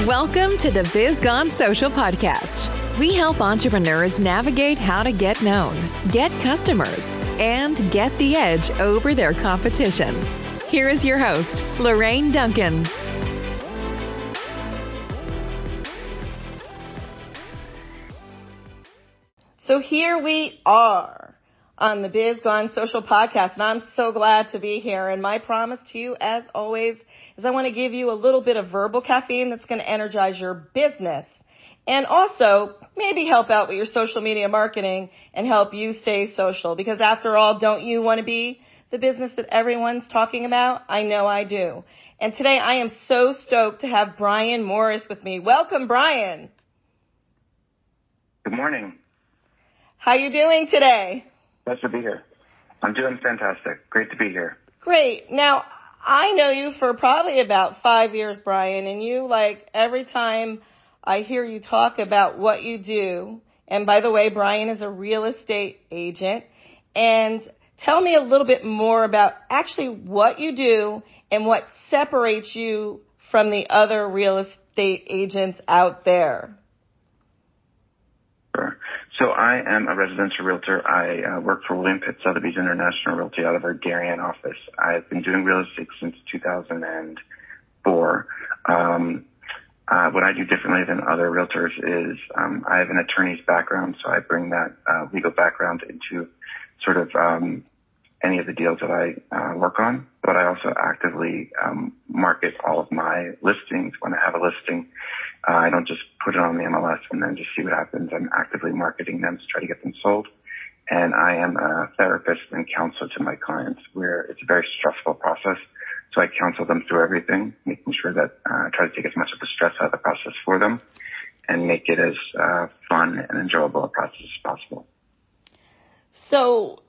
Welcome to the Biz Gone Social podcast. We help entrepreneurs navigate how to get known, get customers, and get the edge over their competition. Here is your host, Lorraine Duncan. So here we are on the Biz Gone Social podcast, and I'm so glad to be here. And my promise to you, as always, is I want to give you a little bit of verbal caffeine that's going to energize your business and also maybe help out with your social media marketing and help you stay social. Because after all, don't you want to be the business that everyone's talking about? I know I do. And today I am so stoked to have Bryan Morris with me. Welcome, Bryan. Good morning. How you doing today? Nice to be here. I'm doing fantastic. Great to be here. Great. Now, I know you for probably about 5 years, Bryan, and you, like, every time I hear you talk about what you do, and by the way, Bryan is a real estate agent, and tell me a little bit more about actually what you do and what separates you from the other real estate agents out there. Sure. So I am a residential realtor. I work for William Pitt Sotheby's International Realty out of our Darien office. I've been doing real estate since 2004. What I do differently than other realtors is I have an attorney's background, so I bring that legal background into sort of any of the deals that I work on. But I also actively market all of my listings. When I have a listing, I don't just put it on the MLS and then just see what happens. I'm actively marketing them to try to get them sold. And I am a therapist and counselor to my clients, where it's a very stressful process. So I counsel them through everything, making sure that I try to take as much of the stress out of the process for them and make it as fun and enjoyable a process as possible. So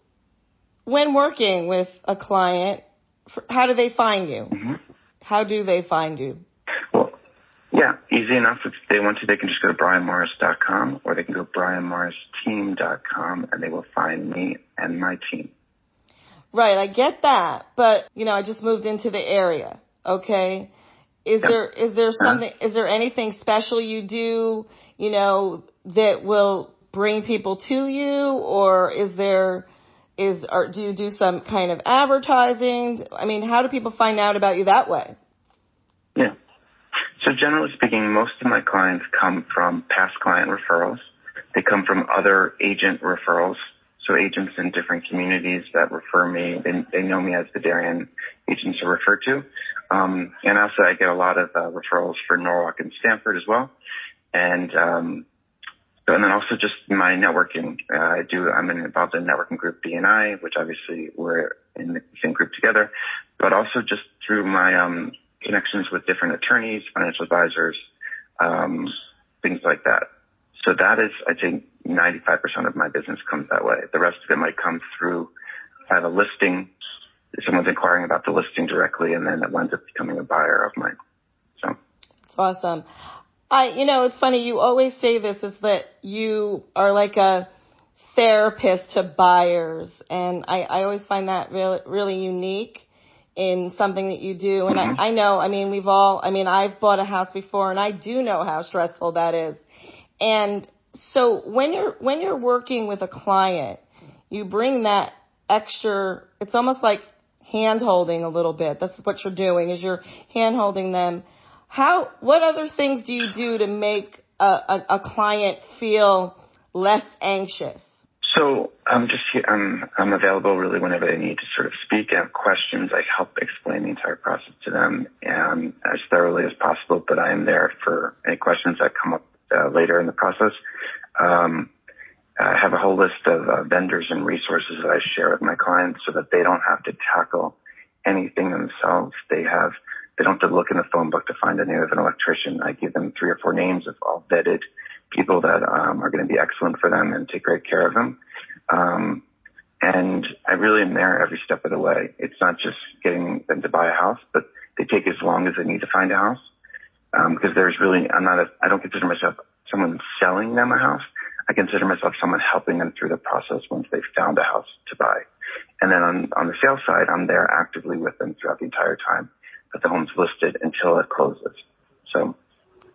when working with a client, how do they find you? Mm-hmm. How do they find you? Well, yeah, easy enough. If they want to, they can just go to bryanmorris.com or they can go bryanmorristeam.com and they will find me and my team. Right, I get that, but I just moved into the area. Okay, is there something? Is there anything special you do? That will bring people to you, or do you do some kind of advertising? I mean, how do people find out about you that way? Yeah. So generally speaking, most of my clients come from past client referrals. They come from other agent referrals. So agents in different communities that refer me, they know me as the Darien agents are referred to. And also I get a lot of referrals for Norwalk and Stamford as well. And then also just my networking. I'm involved in a networking group, BNI, which obviously we're in the same group together, but also just through my connections with different attorneys, financial advisors, things like that. So that is, I'd say 95% of my business comes that way. The rest of it might come through, I have a listing, someone's inquiring about the listing directly, and then it winds up becoming a buyer of mine. So. That's awesome. It's funny, you always say this, is that you are like a therapist to buyers. And I always find that really, really unique in something that you do. And mm-hmm. I know, I've bought a house before, and I do know how stressful that is. And so when you're working with a client, you bring that extra, it's almost like hand holding a little bit. That's what you're doing, is you're hand holding them. What other things do you do to make a client feel less anxious? So I'm just here. I'm available really whenever they need to sort of speak and have questions. I help explain the entire process to them as thoroughly as possible, but I am there for any questions that come up later in the process. I have a whole list of vendors and resources that I share with my clients so that they don't have to tackle anything themselves. They don't have to look in the phone book to find a name of an electrician. I give them 3 or 4 names of all vetted people that are going to be excellent for them and take great care of them. And I really am there every step of the way. It's not just getting them to buy a house, but they take as long as they need to find a house. Because I don't consider myself someone selling them a house. I consider myself someone helping them through the process once they've found a house to buy. And then on the sales side, I'm there actively with them throughout the entire time that the home's listed until it closes. So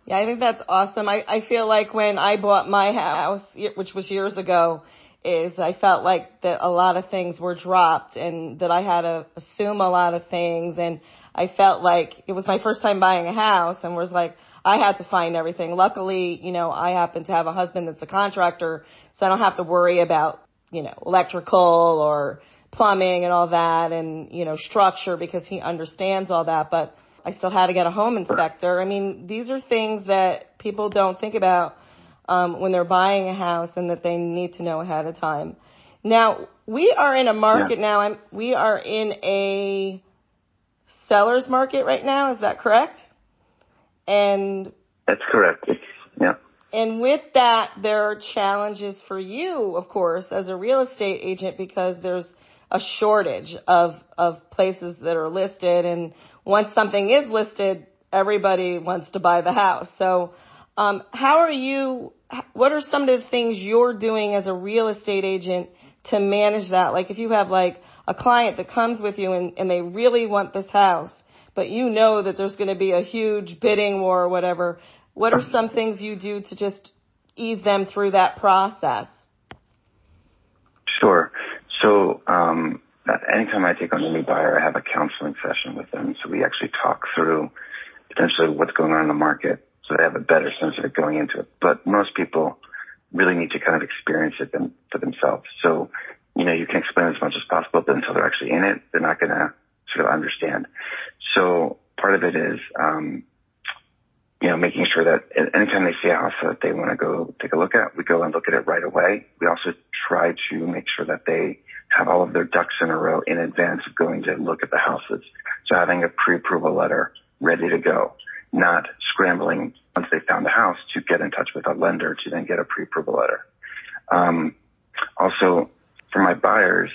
Yeah, I think that's awesome. I feel like when I bought my house, which was years ago, is I felt like that a lot of things were dropped and that I had to assume a lot of things. And I felt like it was my first time buying a house and was like, I had to find everything. Luckily, I happen to have a husband that's a contractor, so I don't have to worry about, electrical or plumbing and all that and, structure because he understands all that. But I still had to get a home inspector. I mean, these are things that people don't think about when they're buying a house and that they need to know ahead of time. Now, we are in a market now. We are in a seller's market right now. Is that correct? And that's correct. Yeah. And with that, there are challenges for you, of course, as a real estate agent, because there's a shortage of places that are listed. And once something is listed, everybody wants to buy the house. So what are some of the things you're doing as a real estate agent to manage that? Like if you have like a client that comes with you and they really want this house, but that there's going to be a huge bidding war or whatever, what are some things you do to just ease them through that process? Sure. So anytime I take on a new buyer, I have a counseling session with them. So we actually talk through potentially what's going on in the market so they have a better sense of it going into it. But most people really need to kind of experience it for themselves. So, you can explain as much as possible, but until they're actually in it, they're not going to sort of understand. So part of it is, making sure that anytime they see a house that they want to go take a look at, we go and look at it right away. We also try to make sure that they have all of their ducks in a row in advance of going to look at the houses. So having a pre-approval letter ready to go, not scrambling once they found the house to get in touch with a lender to then get a pre-approval letter. Also, for my buyers,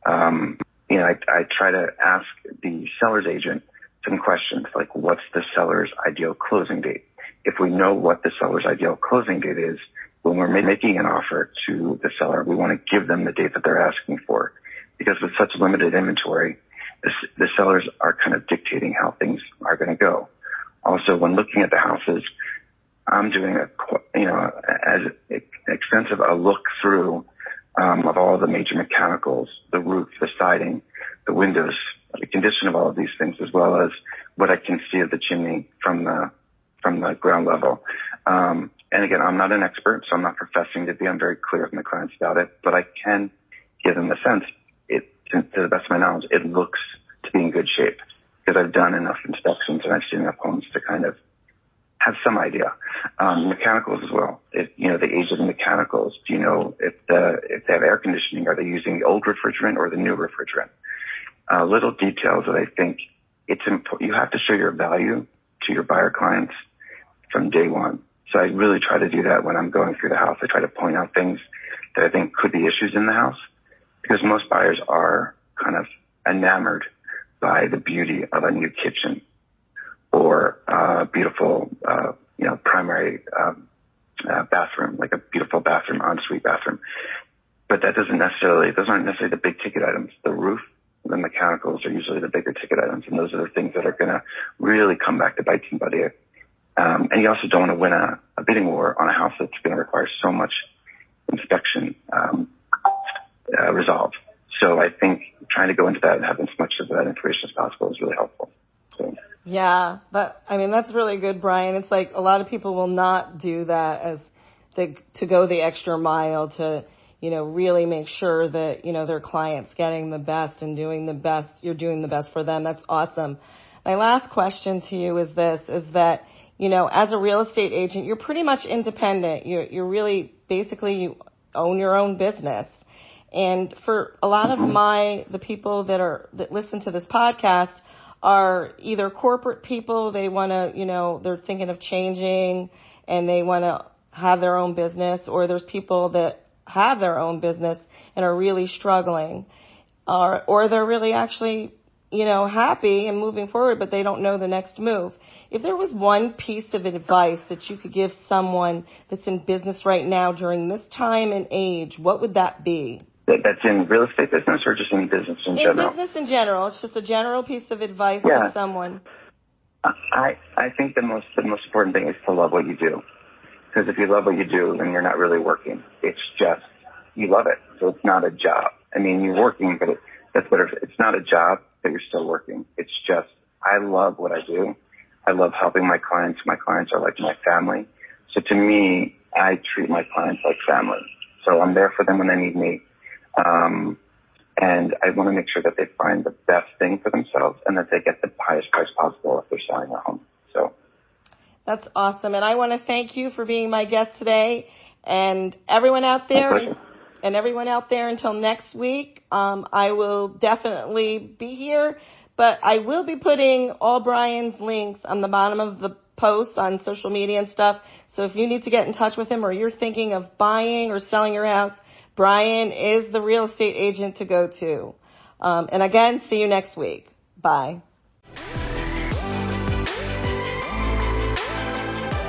I try to ask the seller's agent some questions like, what's the seller's ideal closing date? If we know what the seller's ideal closing date is, when we're making an offer to the seller, we want to give them the date that they're asking for. Because with such limited inventory, the sellers are kind of dictating how things are going to go. Also, when looking at the houses, I'm doing as extensive a look through of all the major mechanicals, the roof, the siding, the windows, the condition of all of these things, as well as what I can see of the chimney from the ground level. And again, I'm not an expert, so I'm not professing to be. I'm very clear with my clients about it, but I can give them the sense, to the best of my knowledge, it looks to be in good shape because I've done enough inspections and I've seen enough homes to kind of have some idea. Mechanicals as well. The age of the mechanicals. Do you know if they have air conditioning? Are they using the old refrigerant or the new refrigerant? Little details that I think it's important. You have to show your value to your buyer clients from day one. So I really try to do that when I'm going through the house. I try to point out things that I think could be issues in the house because most buyers are kind of enamored by the beauty of a new kitchen or a beautiful, primary bathroom, like a beautiful bathroom, ensuite bathroom. But those aren't necessarily the big ticket items. The roof, the mechanicals are usually the bigger ticket items, and those are the things that are going to really come back to bite somebody. And you also don't want to win a bidding war on a house that's going to require so much inspection resolved. So I think trying to go into that and have as much of that information as possible is really helpful. So. Yeah, that's really good, Bryan. It's like a lot of people will not do that to go the extra mile to, really make sure that, their client's getting the best and doing the best. You're doing the best for them. That's awesome. My last question to you is that, as a real estate agent, you're pretty much independent. You're really basically you own your own business. And for a lot of the people that listen to this podcast are either corporate people, they want to, they're thinking of changing and they want to have their own business, or there's people that have their own business and are really struggling, or they're really actually, happy and moving forward, but they don't know the next move. If there was one piece of advice that you could give someone that's in business right now during this time and age, what would that be? That's in real estate business or just in business in general? In business in general. It's just a general piece of advice to someone. I think the most important thing is to love what you do. Because if you love what you do, then you're not really working. It's just, you love it. So it's not a job. I mean, you're working, but that's better. It's not a job, but you're still working. It's just, I love what I do. I love helping my clients. My clients are like my family. So to me, I treat my clients like family. So I'm there for them when they need me. And I want to make sure that they find the best thing for themselves and that they get the highest price possible if they're selling their home. So that's awesome. And I want to thank you for being my guest today, and everyone out there. Until next week, I will definitely be here, but I will be putting all Bryan's links on the bottom of the post on social media and stuff. So if you need to get in touch with him, or you're thinking of buying or selling your house, Bryan is the real estate agent to go to. And again, see you next week. Bye.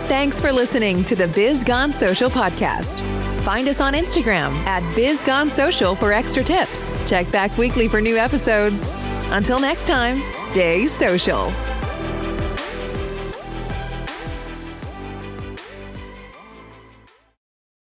Thanks for listening to the Biz Gone Social podcast. Find us on Instagram at BizGoneSocial for extra tips. Check back weekly for new episodes. Until next time, stay social.